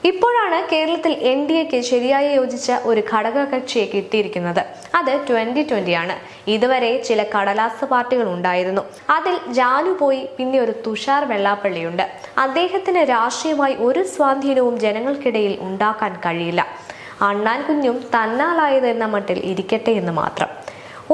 ഇപ്പോഴാണ് കേരളത്തിൽ എൻ.ഡി.എക്ക് ശരിയായി യോജിച്ച ഒരു ഘടകകക്ഷിയെ കിട്ടിയിരിക്കുന്നത്. അത് 2020 ആണ്. ഇതുവരെ ചില കടലാസ് പാർട്ടികൾ ഉണ്ടായിരുന്നു. അതിൽ ജാനു പോയി, പിന്നെ ഒരു തുഷാർ വെള്ളാപ്പള്ളിയുണ്ട്. അദ്ദേഹത്തിന് രാഷ്ട്രീയമായി ഒരു സ്വാധീനവും ജനങ്ങൾക്കിടയിൽ ഉണ്ടാക്കാൻ കഴിയില്ല. അണ്ണാൻ കുഞ്ഞും തന്നാലായത് എന്ന മട്ടിൽ ഇരിക്കട്ടെ എന്ന് മാത്രം.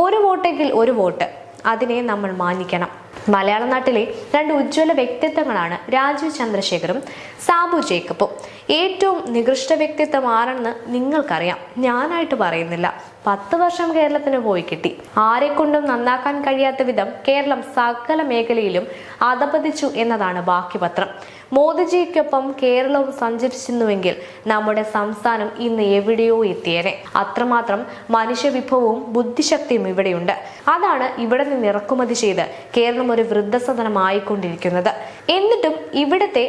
ഒരു വോട്ടെങ്കിൽ ഒരു വോട്ട്, അതിനെ നമ്മൾ മാനിക്കണം. മലയാള നാട്ടിലെ രണ്ട് ഉജ്ജ്വല വ്യക്തിത്വങ്ങളാണ് രാജീവ് ചന്ദ്രശേഖറും സാബു ജേക്കബും. ഏറ്റവും നികൃഷ്ട വ്യക്തിത്വം ആരെന്ന് നിങ്ങൾക്കറിയാം, ഞാനായിട്ട് പറയുന്നില്ല. 10 വർഷം കേരളത്തിന് പോയി കിട്ടി. ആരെക്കൊണ്ടും നന്നാക്കാൻ കഴിയാത്ത വിധം കേരളം സകല മേഖലയിലും അധപതിച്ചു എന്നതാണ് ബാക്കി പത്രം. മോദിജിക്കൊപ്പം കേരളവും സഞ്ചരിച്ചിരുന്നുവെങ്കിൽ നമ്മുടെ സംസ്ഥാനം ഇന്ന് എവിടെയോ എത്തിയേനെ. അത്രമാത്രം മനുഷ്യവിഭവവും ബുദ്ധിശക്തിയും ഇവിടെയുണ്ട്. അതാണ് ഇവിടെ നിന്ന് ഇറക്കുമതി ചെയ്ത് കേരളം ഒരു വൃദ്ധസദനമായിക്കൊണ്ടിരിക്കുന്നത്. എന്നിട്ടും ഇവിടത്തെ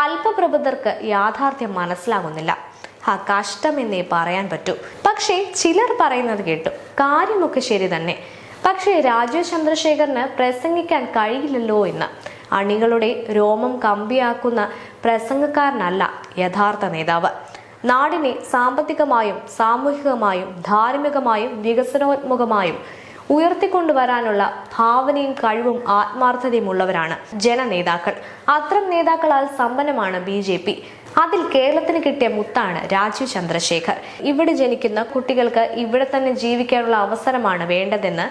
അല്പപ്രബുദ്ധർക്ക് യാഥാർത്ഥ്യം മനസ്സിലാകുന്നില്ല. കഷ്ടമെന്നേ പറയാൻ പറ്റൂ. പക്ഷേ ചിലർ പറയുന്നത് കേട്ടു, കാര്യമൊക്കെ ശരി തന്നെ, പക്ഷേ രാജീവ് ചന്ദ്രശേഖറിന് പ്രസംഗിക്കാൻ കഴിയില്ലല്ലോ എന്ന്. അണികളുടെ രോമം കമ്പിയാക്കുന്ന പ്രസംഗക്കാരനല്ല യഥാർത്ഥ നേതാവ്. നാടിനെ സാമ്പത്തികമായും സാമൂഹികമായും ധാർമ്മികമായും വികസനോന്മുഖമായും ഉയർത്തിക്കൊണ്ടുവരാനുള്ള ഭാവനയും കഴിവും ആത്മാർത്ഥതയും ഉള്ളവരാണ് ജനനേതാക്കൾ. അത്തരം നേതാക്കളാൽ സമ്പന്നമാണ് BJP. അതിൽ കേരളത്തിന് കിട്ടിയ മുത്താണ് രാജീവ് ചന്ദ്രശേഖർ. ഇവിടെ ജനിക്കുന്ന കുട്ടികൾക്ക് ഇവിടെ തന്നെ ജീവിക്കാനുള്ള അവസരമാണ് വേണ്ടതെന്ന്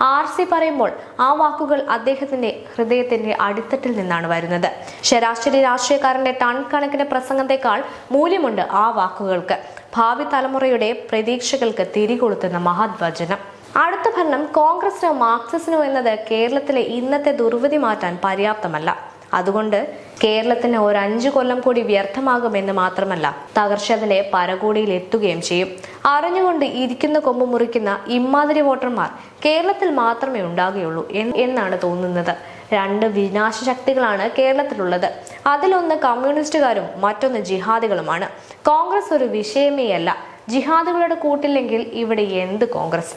RC പറയുമ്പോൾ ആ വാക്കുകൾ അദ്ദേഹത്തിന്റെ ഹൃദയത്തിന്റെ അടിത്തട്ടിൽ നിന്നാണ് വരുന്നത്. ശരാശരി രാഷ്ട്രീയക്കാരന്റെ ടൺ കണക്കിന് പ്രസംഗത്തെക്കാൾ മൂല്യമുണ്ട് ആ വാക്കുകൾക്ക്. ഭാവി തലമുറയുടെ പ്രതീക്ഷകൾക്ക് തിരികൊളുത്തുന്ന മഹത് വചനം. അടുത്ത ഭരണം കോൺഗ്രസിനോ മാർക്സിസ്റ്റിനോ എന്നത് കേരളത്തിലെ ഇന്നത്തെ ദുർവിധി മാറ്റാൻ പര്യാപ്തമല്ല. അതുകൊണ്ട് കേരളത്തിന് ഒരു 5 കൊല്ലം കൂടി വ്യർത്ഥമാകുമെന്ന് മാത്രമല്ല, തകർച്ച അതിന്റെ പരകോടിയിൽ എത്തുകയും ചെയ്യും. അറിഞ്ഞുകൊണ്ട് ഇരിക്കുന്ന കൊമ്പ് മുറിക്കുന്ന ഇമ്മാതിരി വോട്ടർമാർ കേരളത്തിൽ മാത്രമേ ഉണ്ടാകുകയുള്ളൂ എന്നാണ് തോന്നുന്നത്. 2 വിനാശ ശക്തികളാണ് കേരളത്തിലുള്ളത്. അതിലൊന്ന് കമ്മ്യൂണിസ്റ്റുകാരും മറ്റൊന്ന് ജിഹാദികളുമാണ്. കോൺഗ്രസ് ഒരു വിഷയമേയല്ല. ജിഹാദികളുടെ കൂട്ടില്ലെങ്കിൽ ഇവിടെ എന്ത് കോൺഗ്രസ്?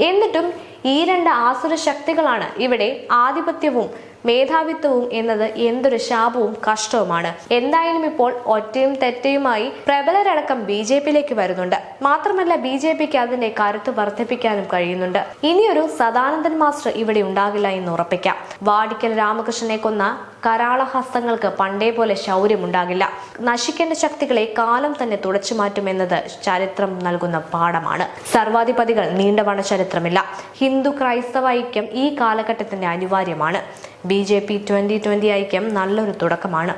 എന്നിട്ടും ഈ 2 ആസുര ശക്തികളാണ് ഇവിടെ. ആധിപത്യവും മേധാവിത്വവും എന്നത് എന്തൊരു ശാപവും കഷ്ടവുമാണ്. എന്തായാലും ഇപ്പോൾ ഒറ്റയും തെറ്റയുമായി പ്രബലരടക്കം BJPയിലേക്ക് വരുന്നുണ്ട്. മാത്രമല്ല BJPക്ക് അതിന്റെ കരുത്ത് വർദ്ധിപ്പിക്കാനും കഴിയുന്നുണ്ട്. ഇനിയൊരു സദാനന്ദൻ മാസ്റ്റർ ഇവിടെ ഉണ്ടാകില്ല എന്ന് ഉറപ്പിക്കാം. വാടിക്കൽ രാമകൃഷ്ണനെ കൊന്ന കരാളഹസ്തങ്ങൾക്ക് പണ്ടേ പോലെ ശൗര്യമുണ്ടാകില്ല. നശിക്കേണ്ട ശക്തികളെ കാലം തന്നെ തുടച്ചു മാറ്റുമെന്നത് ചരിത്രം നൽകുന്ന പാഠമാണ്. സർവാധിപതികൾ നീണ്ടവണ ചരിത്രമില്ല. ഹിന്ദു ക്രൈസ്തവ ഐക്യം ഈ കാലഘട്ടത്തിന്റെ അനിവാര്യമാണ്. BJP 2020 ഐക്യം നല്ലൊരു തുടക്കമാണ്.